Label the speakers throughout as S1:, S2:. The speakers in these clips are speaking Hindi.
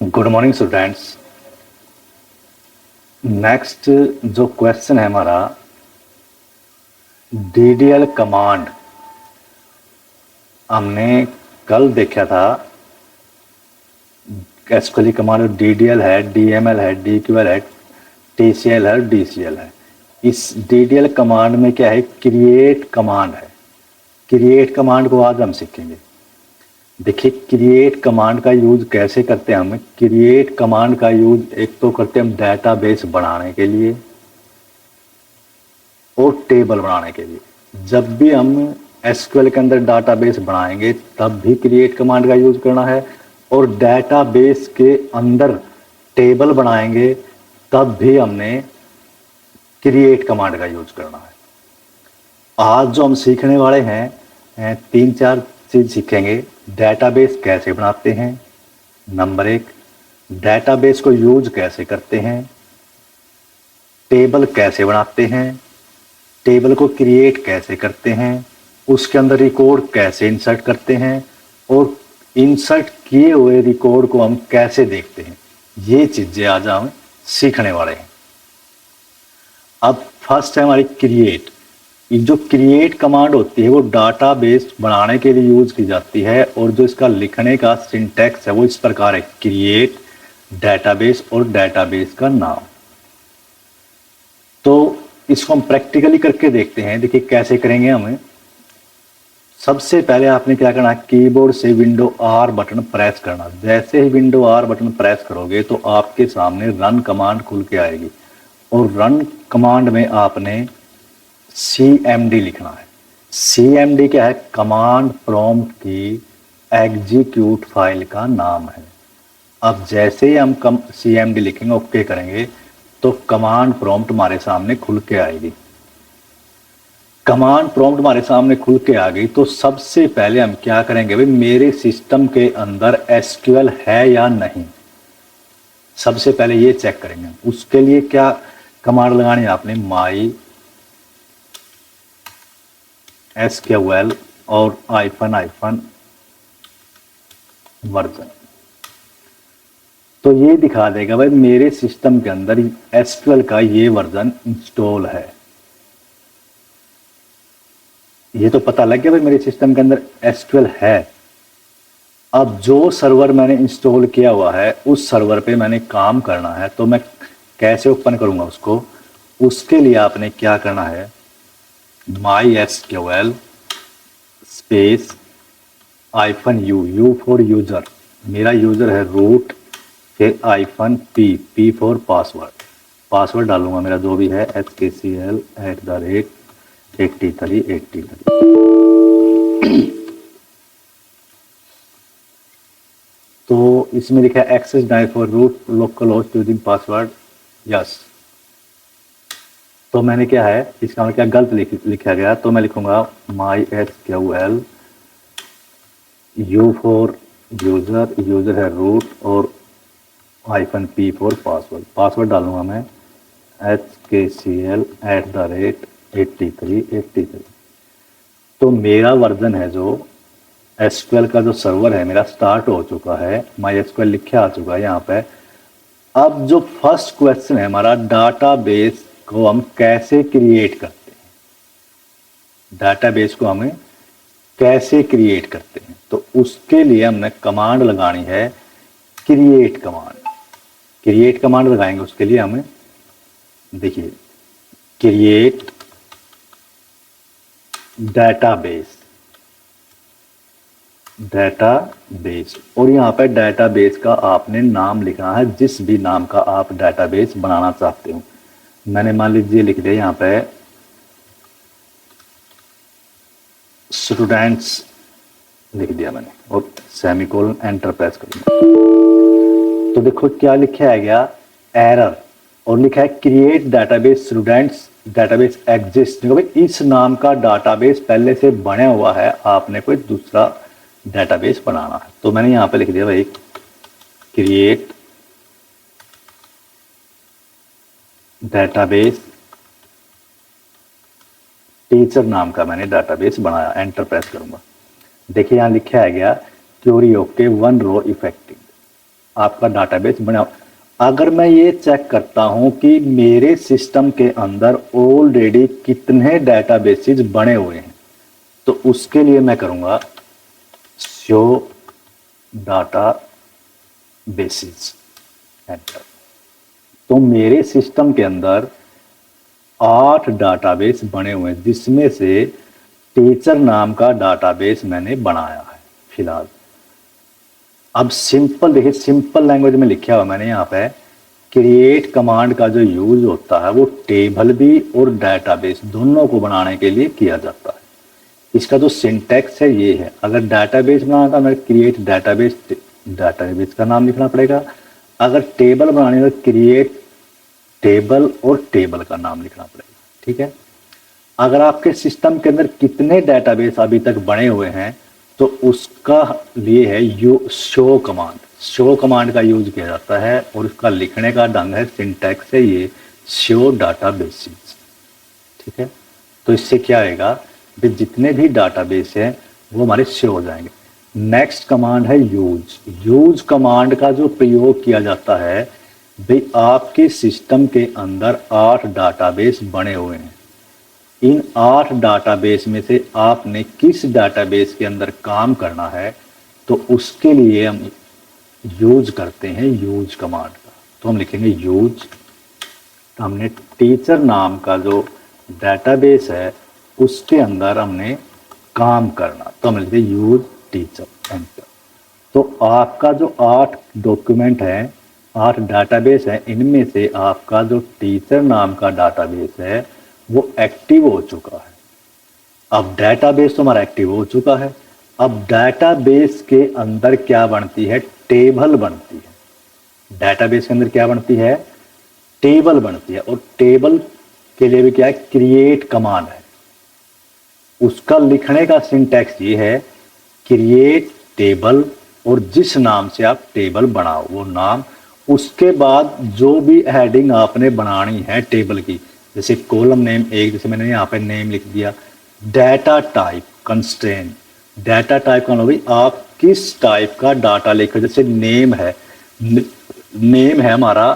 S1: Good morning students. नेक्स्ट जो क्वेश्चन है हमारा, डीडीएल कमांड। हमने कल देखा था एसक्यूएल कमांड डीडीएल है, डीएमएल है, डीक्यूएल है, टीसीएल है, डीसीएल है। इस डीडीएल कमांड में क्या है, क्रिएट कमांड है। क्रिएट कमांड को आज हम सीखेंगे। देखिए क्रिएट कमांड का यूज कैसे करते हैं हम। क्रिएट कमांड का यूज एक तो करते हैं हम डेटाबेस बनाने के लिए और टेबल बनाने के लिए। जब भी हम एसक्यूएल के अंदर डाटाबेस बनाएंगे तब भी क्रिएट कमांड का यूज करना है, और डेटाबेस के अंदर टेबल बनाएंगे तब भी हमने क्रिएट कमांड का यूज करना है। आज जो हम सीखने वाले हैं 3-4 चीज सीखेंगे। डेटाबेस कैसे बनाते हैं, नंबर 1, डेटाबेस को यूज कैसे करते हैं, टेबल कैसे बनाते हैं, टेबल को क्रिएट कैसे करते हैं, उसके अंदर रिकॉर्ड कैसे इंसर्ट करते हैं, और इंसर्ट किए हुए रिकॉर्ड को हम कैसे देखते हैं। ये चीजें आज हम सीखने वाले हैं। अब फर्स्ट है हमारी क्रिएट। जो क्रिएट कमांड होती है वो डाटाबेस बनाने के लिए यूज की जाती है, और जो इसका लिखने का सिंटैक्स है वो इस प्रकार है, क्रिएट डेटाबेस और डेटाबेस का नाम। तो इसको हम प्रैक्टिकली करके देखते हैं। देखिए कैसे करेंगे हमें। सबसे पहले आपने क्या करना है, कीबोर्ड से विंडो आर बटन प्रेस करना। जैसे ही विंडो आर बटन प्रेस करोगे तो आपके सामने रन कमांड खुल के आएगी, और रन कमांड में आपने CMD लिखना है। CMD क्या है, कमांड प्रॉम्प्ट की एग्जीक्यूट फाइल का नाम है। अब जैसे ही हम CMD लिखेंगे, ओके करेंगे, तो कमांड प्रॉम्प्ट हमारे सामने खुल के आएगी। कमांड प्रॉम्प्ट हमारे सामने खुल के आ गई तो सबसे पहले हम क्या करेंगे, भाई मेरे सिस्टम के अंदर एसक्यूएल है या नहीं, सबसे पहले ये चेक करेंगे। उसके लिए क्या कमांड लगानी है आपने, माई SQL और -, वर्जन। तो ये दिखा देगा भाई मेरे सिस्टम के अंदर एसक्यूएल का ये वर्जन इंस्टॉल है। ये तो पता लग गया भाई मेरे सिस्टम के अंदर एसक्यूएल है। अब जो सर्वर मैंने इंस्टॉल किया हुआ है उस सर्वर पे मैंने काम करना है, तो मैं कैसे ओपन करूंगा उसको। उसके लिए आपने क्या करना है, MySQL space -u for user, मेरा यूजर है रूट, फिर -p फॉर पासवर्ड डालूंगा मेरा जो भी है, HKCL@8383। तो इसमें लिखा है एक्सेस डाई for root localhost using password, yes. तो मैंने क्या है, इसका मतलब क्या गलत लिखा गया, तो मैं लिखूंगा MySQL U फॉर यूजर है रूट, और -p फॉर पासवर्ड डालूंगा मैं HKCL@8383। तो मेरा वर्जन है जो एसक्यूएल का जो सर्वर है मेरा स्टार्ट हो चुका है, MySQL लिखा आ चुका है यहाँ पे। अब जो फर्स्ट क्वेश्चन है हमारा, डाटाबेस को हम कैसे क्रिएट करते हैं, डाटाबेस को हमें कैसे क्रिएट करते हैं। तो उसके लिए हमने कमांड लगानी है क्रिएट कमांड। क्रिएट कमांड लगाएंगे उसके लिए हमें, देखिए क्रिएट डेटाबेस, और यहाँ पे डेटाबेस का आपने नाम लिखना है, जिस भी नाम का आप डेटाबेस बनाना चाहते हो। मैंने मान लीजिए लिख दिया यहाँ पे स्टूडेंट्स लिख दिया मैंने, और सेमीकोलन एंटर प्रेस करूंगा। तो देखो क्या लिखा है गया, एरर, और लिखा है create database students database exist. देखो भाई इस नाम का डाटाबेस पहले से बना हुआ है, आपने कोई दूसरा डेटाबेस बनाना है। तो मैंने यहां पे लिख दिया भाई क्रिएट डेटाबेस टीचर नाम का मैंने डेटाबेस बनाया, एंटर प्रेस करूंगा। देखिए यहां लिखा है गया क्वेरी ओके 1 रो इफेक्टिव। आपका डाटाबेस बना। अगर मैं ये चेक करता हूं कि मेरे सिस्टम के अंदर ऑलरेडी कितने डाटाबेसेस बने हुए हैं, तो उसके लिए मैं करूंगा शो डाटा बेसिस, एंटर। तो मेरे सिस्टम के अंदर 8 डाटाबेस बने हुए हैं, जिसमें से टीचर नाम का डाटाबेस मैंने बनाया है फिलहाल। अब सिंपल देखिए, सिंपल लैंग्वेज में लिखा हुआ मैंने यहाँ पे, क्रिएट कमांड का जो यूज होता है वो टेबल भी और डाटाबेस दोनों को बनाने के लिए किया जाता है। इसका जो सिंटैक्स है ये है, अगर डाटाबेस बनाना था मैं क्रिएट डाटाबेस, डाटाबेस का नाम लिखना पड़ेगा। अगर टेबल बनानी है तो क्रिएट टेबल और टेबल का नाम लिखना पड़ेगा, ठीक है। अगर आपके सिस्टम के अंदर कितने डाटाबेस अभी तक बने हुए हैं तो उसका लिए है you show command. Show command का यूज किया जाता है और उसका लिखने का ढंग है, सिंटैक्स है ये शो डाटाबेसेस, ठीक है। तो इससे क्या आएगा कि जितने भी डाटाबेस हैं वो हमारे शो हो जाएंगे। नेक्स्ट कमांड है यूज। यूज कमांड का जो प्रयोग किया जाता है, भाई आपके सिस्टम के अंदर 8 डाटाबेस बने हुए हैं, इन 8 डाटाबेस में से आपने किस डाटाबेस के अंदर काम करना है, तो उसके लिए हम यूज करते हैं यूज कमांड का। तो हम लिखेंगे यूज, तो हमने टीचर नाम का जो डाटाबेस है उसके अंदर हमने काम करना, तो हम लिखते यूज टीचर, एंटर। तो आपका जो 8 डॉक्यूमेंट है, 8 डाटाबेस है, इनमें से आपका जो टीचर नाम का डाटाबेस है वो एक्टिव हो चुका है। अब डाटाबेस तो हमारा एक्टिव हो चुका है। अब डाटाबेस के अंदर क्या बनती है, टेबल बनती है। डाटाबेस के अंदर क्या बनती है, टेबल बनती है। और टेबल के लिए भी क्या है, क्रिएट कमांड है। उसका लिखने का सिंटैक्स ये है, क्रिएट टेबल, और जिस नाम से आप टेबल बनाओ वो नाम, उसके बाद जो भी हेडिंग आपने बनानी है टेबल की, जैसे कॉलम नेम एक, जैसे मैंने यहाँ पे नेम लिख दिया। Data type constraint, data type का मतलब आप किस टाइप का डाटा लिखो। जैसे नेम है, नेम है हमारा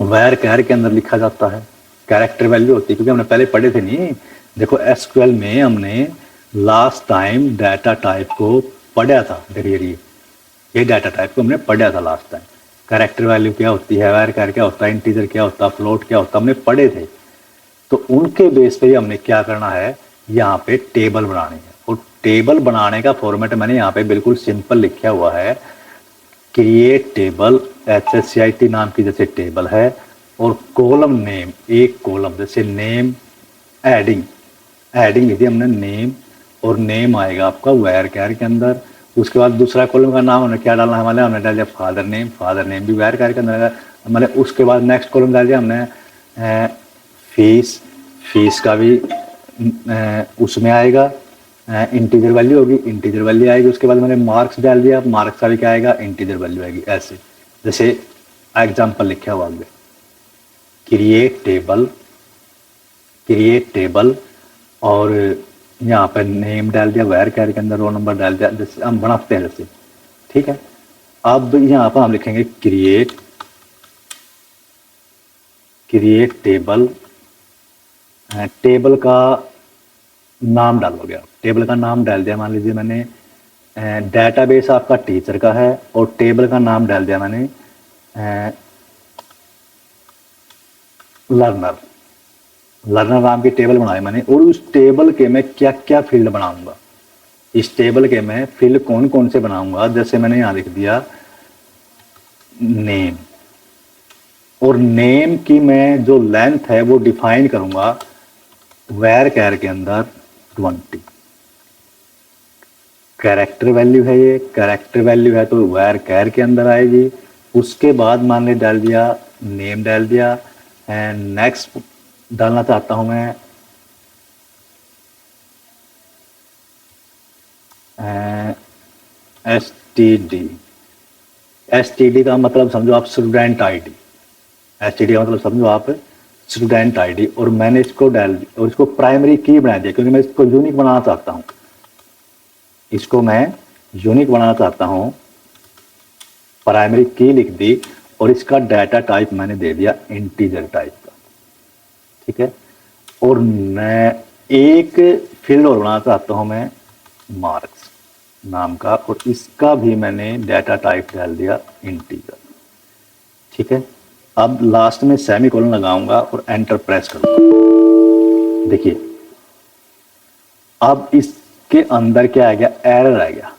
S1: वैर कैर के अंदर लिखा जाता है, कैरेक्टर वैल्यू होती है, क्योंकि हमने पहले पढ़े थे नहीं। देखो एसक्यूएल में हमने लास्ट टाइम डाटा टाइप को पढ़ा था। देखिए ये डाटा टाइप को हमने पढ़ा था लास्ट टाइम। कैरेक्टर वैल्यू क्या होती है, वैर कैर क्या होता है, इंटीजर क्या होता है, फ्लोट क्या होता है, हमने पढ़े थे। तो उनके बेस पे हमने क्या करना है, यहाँ पे टेबल बनानी है। और टेबल बनाने का फॉर्मेट मैंने यहाँ पे बिल्कुल सिंपल लिखा हुआ है, क्रिएट टेबल, HSCIT नाम की जैसे टेबल है, और कॉलम नेम, एक कॉलम, जैसे नेम एडिंग, एडिंग लिखी हमने नेम, और नेम आएगा आपका वेर कैर के अंदर। उसके बाद दूसरा कॉलम का नाम हमने क्या डालना है, हमारे हमने डाल दिया फादर नेम भी वेर कैर के अंदर। हमारे उसके बाद नेक्स्ट कॉलम डाल दिया हमने फीस, फीस का भी उसमें आएगा इंटीजर वैल्यू होगी, इंटीजर वैल्यू आएगी। उसके बाद मैंने मार्क्स डाल दिया, मार्क्स का भी क्या आएगा, इंटीजर वैल्यू आएगी। ऐसे जैसे एग्जाम्पल लिखा हुआ आगे, क्रिएट टेबल, क्रिएट टेबल, और यहाँ पर नेम डाल दिया, वेर कैर के अंदर रोल नंबर डाल दिया, जैसे हम बनाते हैं जैसे, ठीक है। अब यहाँ पर हम लिखेंगे क्रिएट, क्रिएट टेबल, टेबल का नाम डालोगे आप, टेबल का नाम डाल दिया, मान लीजिए मैंने डेटाबेस आपका टीचर का है, और टेबल का नाम डाल दिया मैंने लर्नर, लर्नर नाम की टेबल बनाई मैंने। और उस टेबल के मैं क्या क्या फील्ड बनाऊंगा, इस टेबल के मैं फील्ड कौन कौन से बनाऊंगा, जैसे मैंने यहाँ लिख दिया नेम, और नेम की मैं जो लेंथ है वो डिफाइन करूंगा वेर कैर के अंदर 20। कैरेक्टर वैल्यू है ये, कैरेक्टर वैल्यू है तो वेर कैर के अंदर आएगी। उसके बाद मान ले डाल दिया नेम डाल दिया, एंड नेक्स्ट डालना चाहता हूं मैं STD, STD का मतलब समझो आप स्टूडेंट आईडी, STD का मतलब समझो आप स्टूडेंट आईडी। और मैंने इसको डाल दिया और इसको प्राइमरी की बना दिया, क्योंकि मैं इसको यूनिक बनाना चाहता हूं, इसको मैं यूनिक बनाना चाहता हूं। प्राइमरी की लिख दी और इसका डाटा टाइप मैंने दे दिया इंटीजर टाइप का, ठीक है। और मैं एक फील्ड और बनाना चाहता हूं मैं मार्क्स नाम का, और इसका भी मैंने डाटा टाइप डाल दिया इंटीजर, ठीक है। अब लास्ट में सेमीकोलन लगाऊंगा और एंटर प्रेस करूंगा। देखिए अब इसके अंदर क्या आ गया, एरर आ गया।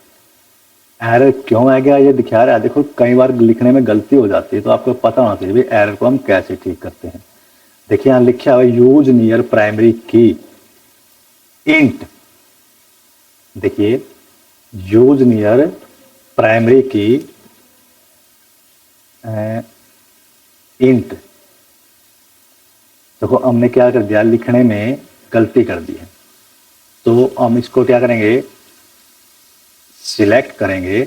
S1: एरर क्यों आ गया ये दिखा रहा है, देखो कई बार लिखने में गलती हो जाती है, तो आपको पता होना चाहिए भाई एरर को हम कैसे ठीक करते हैं। देखिए यहां लिखा हुआ यूज नियर प्राइमरी की इंट, देखिए यूज नियर प्राइमरी की इंट, देखो हमने क्या कर दिया, लिखने में गलती कर दी है। तो हम इसको क्या करेंगे, सिलेक्ट करेंगे,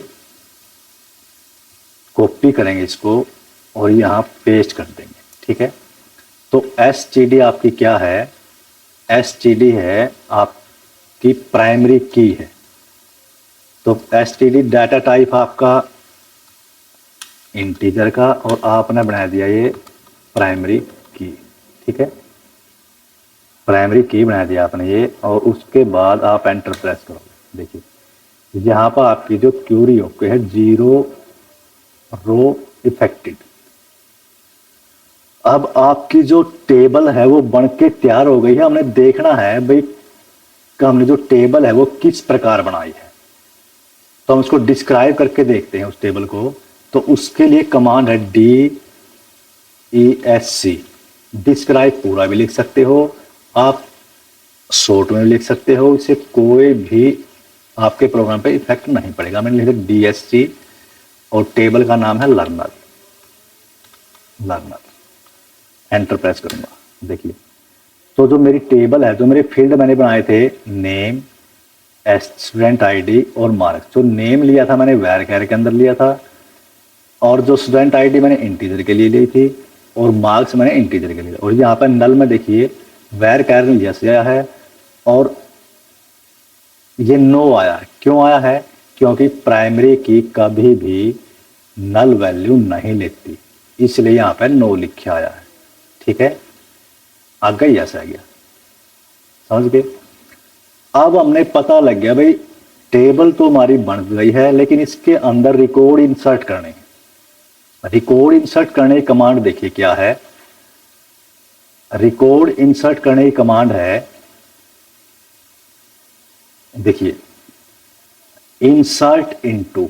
S1: कॉपी करेंगे इसको और यहां पेस्ट कर देंगे, ठीक है। तो एसटीडी आपकी क्या है, एसटीडी है आपकी प्राइमरी की है। तो एसटीडी डाटा टाइप आपका इंटीजर का और आपने बना दिया ये प्राइमरी की, ठीक है। प्राइमरी की बना दिया आपने ये, और उसके बाद आप एंटर प्रेस करोगे। देखिए यहां पर आपकी जो क्यूरी ओके है, 0 रो इफेक्टेड। अब आपकी जो टेबल है वो बन के तैयार हो गई है। हमने देखना है भाई कि हमने जो टेबल है वो किस प्रकार बनाई है, तो हम उसको डिस्क्राइब करके देखते हैं उस टेबल को। तो उसके लिए कमांड है DESC, डिस्क्राइब पूरा भी लिख सकते हो आप, शॉर्ट में भी लिख सकते हो, इससे कोई भी आपके प्रोग्राम पे इफेक्ट नहीं पड़ेगा। मैंने लिखा DSC और टेबल का नाम है लर्नर, एंटर प्रेस करूंगा। देखिए तो जो मेरी टेबल है, जो मेरे फील्ड मैंने बनाए थे नेम, स्टूडेंट आईडी और मार्क्स, जो नेम लिया था मैंने वैर के अंदर लिया था, और जो स्टूडेंट आईडी मैंने इंटीजर के लिए ली थी और मार्क्स मैंने इंटीजर के लिए। और यहाँ पर नल में देखिए वैर कैर ने यस आया है और ये नो आया है। क्यों आया है, क्योंकि प्राइमरी की कभी भी नल वैल्यू नहीं लेती, इसलिए यहाँ पर नो लिखा आया है, ठीक है। आगे यस आ गया, समझ गए। अब हमने पता लग गया भाई टेबल तो हमारी बन गई है, लेकिन इसके अंदर रिकॉर्ड इंसर्ट करने हैं। रिकॉर्ड इंसर्ट करने की कमांड देखिए क्या है, रिकॉर्ड इंसर्ट करने की कमांड है, देखिए इंसर्ट इनटू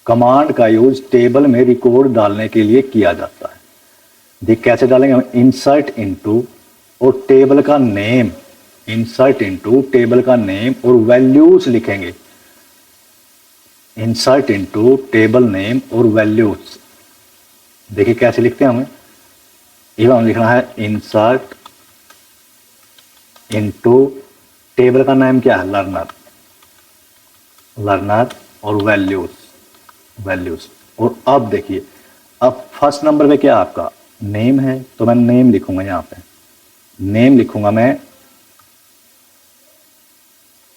S1: कमांड का यूज टेबल में रिकॉर्ड डालने के लिए किया जाता है। देख कैसे डालेंगे हम, इंसर्ट इनटू और टेबल का नेम, इंसर्ट इनटू टेबल का नेम और वैल्यूज लिखेंगे, इंसर्ट इनटू टेबल नेम और वैल्यूज। देखिए कैसे लिखते हैं हमें, हम लिखना है इंसर्ट इनटू टेबल का नाम क्या है, लर्नर और वैल्यूज। और अब देखिए अब फर्स्ट नंबर पे क्या आपका नेम है, तो मैं नेम लिखूंगा, यहां पे नेम लिखूंगा मैं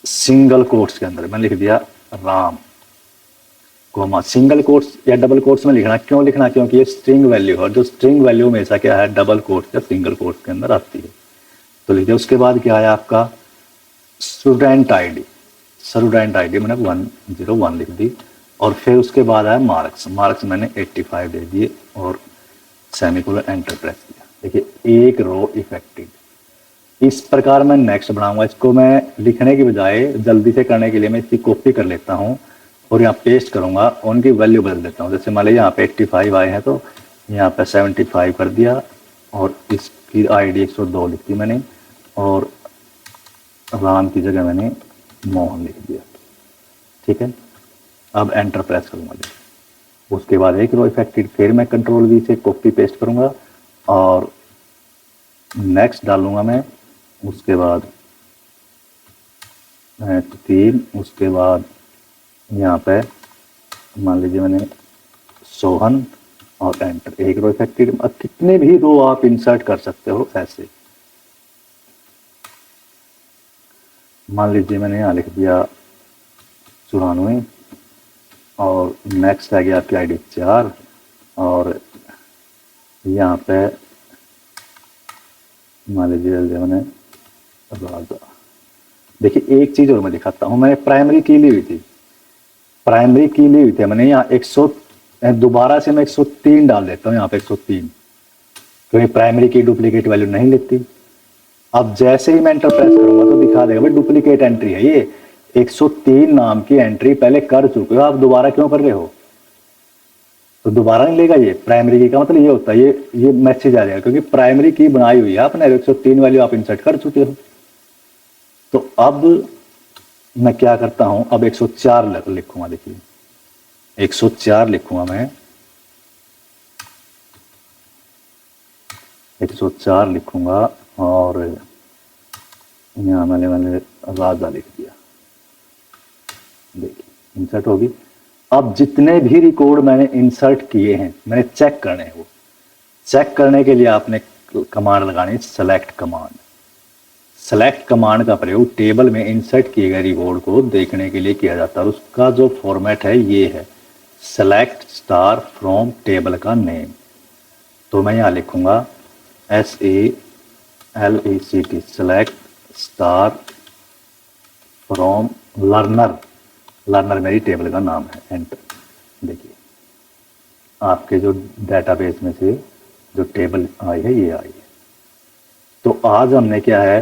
S1: सिंगल कोट्स के अंदर, मैंने लिख दिया राम, कोमा सिंगल कोट्स या डबल कोट्स में लिखना। क्यों लिखना, क्योंकि ये स्ट्रिंग वैल्यू है और जो स्ट्रिंग वैल्यू हमेशा क्या है डबल कोट्स या सिंगल कोट्स के अंदर आती है। तो लिख दिया। उसके बाद क्या है आपका स्टूडेंट आईडी, मैंने 101 लिख दी, और फिर उसके बाद आया मार्क्स मैंने 85 दे दिए और सेमीकोलन एंटर प्रेस किया। देखिए एक रो इफेक्टेड। इस प्रकार मैं नेक्स्ट बनाऊंगा। इसको मैं लिखने की बजाय जल्दी से करने के लिए मैं इसकी कॉपी कर लेता हूं और यहाँ पेस्ट करूंगा और उनकी वैल्यू बदल देता हूँ। जैसे मान लीजिए यहाँ पे 85 आए हैं तो यहाँ पे 75 कर दिया और इसकी आईडी 102 लिख दी मैंने और राम की जगह मैंने मोहन लिख दिया, ठीक है। अब एंटर प्रेस करूंगा। उसके बाद एक रो इफेक्टेड, फिर मैं कंट्रोल वी से कॉपी पेस्ट करूंगा और नेक्स्ट डालूंगा मैं। उसके बाद 3, उसके बाद यहाँ पे मान लीजिए मैंने सोहन और एंटर, एक रो इफेक्टेड। अब कितने भी रो आप इंसर्ट कर सकते हो ऐसे। मान लीजिए मैंने यहाँ लिख दिया 94 और नेक्स्ट आ गया आपकी आईडी 4 और यहाँ पे मान लीजिए मैंने राजा। देखिए एक चीज और मैं दिखाता हूँ, मैंने प्राइमरी की ली हुई थी, प्राइमरी की ली हुई थी मैंने यहाँ 100, दोबारा से मैं 103 डाल देता हूँ यहाँ पे 103, क्योंकि प्राइमरी की डुप्लीकेट वैल्यू नहीं लेती। अब जैसे ही मैं एंटर प्रेस करूंगा तो दिखा देगा भाई डुप्लीकेट एंट्री है, ये 103 नाम की एंट्री पहले कर चुके हो, आप दोबारा क्यों कर रहे हो, तो दोबारा नहीं लेगा ये। प्राइमरी की का मतलब ये होता है, ये मैसेज आ जाएगा, क्योंकि प्राइमरी की बनाई हुई है आपने, 103 वैल्यू आप इंसर्ट कर चुके हो। तो अब मैं क्या करता हूं, अब 104 लिखूंगा, देखिए 104 लिखूंगा मैं, 104 लिखूंगा और यहां मैंने राजा लिख दिया, देखिए इंसर्ट होगी। अब जितने भी रिकॉर्ड मैंने इंसर्ट किए हैं मैंने चेक करने हैं, वो चेक करने के लिए आपने कमांड लगानी, सेलेक्ट कमांड। सेलेक्ट कमांड का प्रयोग टेबल में इंसर्ट किए गए रिकॉर्ड को देखने के लिए किया जाता है, और उसका जो फॉर्मेट है ये है सेलेक्ट स्टार फ्रॉम टेबल का नेम। तो मैं यहाँ लिखूंगा SELECT, select star from learner, learner मेरी टेबल का नाम है, एंटर। देखिए आपके जो डेटाबेस में से जो टेबल आई है ये आई है। तो आज हमने क्या है,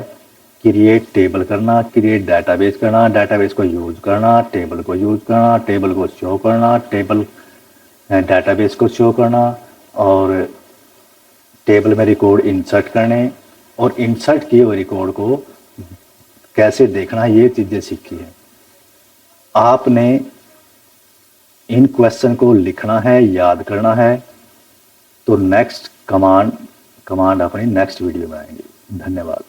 S1: क्रिएट टेबल करना, क्रिएट डेटाबेस करना, डेटाबेस को यूज करना, टेबल को यूज करना, टेबल को शो करना, टेबल डेटाबेस को शो करना, और टेबल में रिकॉर्ड इंसर्ट करने, और इंसर्ट किए हुए रिकॉर्ड को कैसे देखना, ये चीजें सीखी है आपने। इन क्वेश्चन को लिखना है, याद करना है। तो नेक्स्ट कमांड अपनी नेक्स्ट वीडियो में आएंगे। धन्यवाद।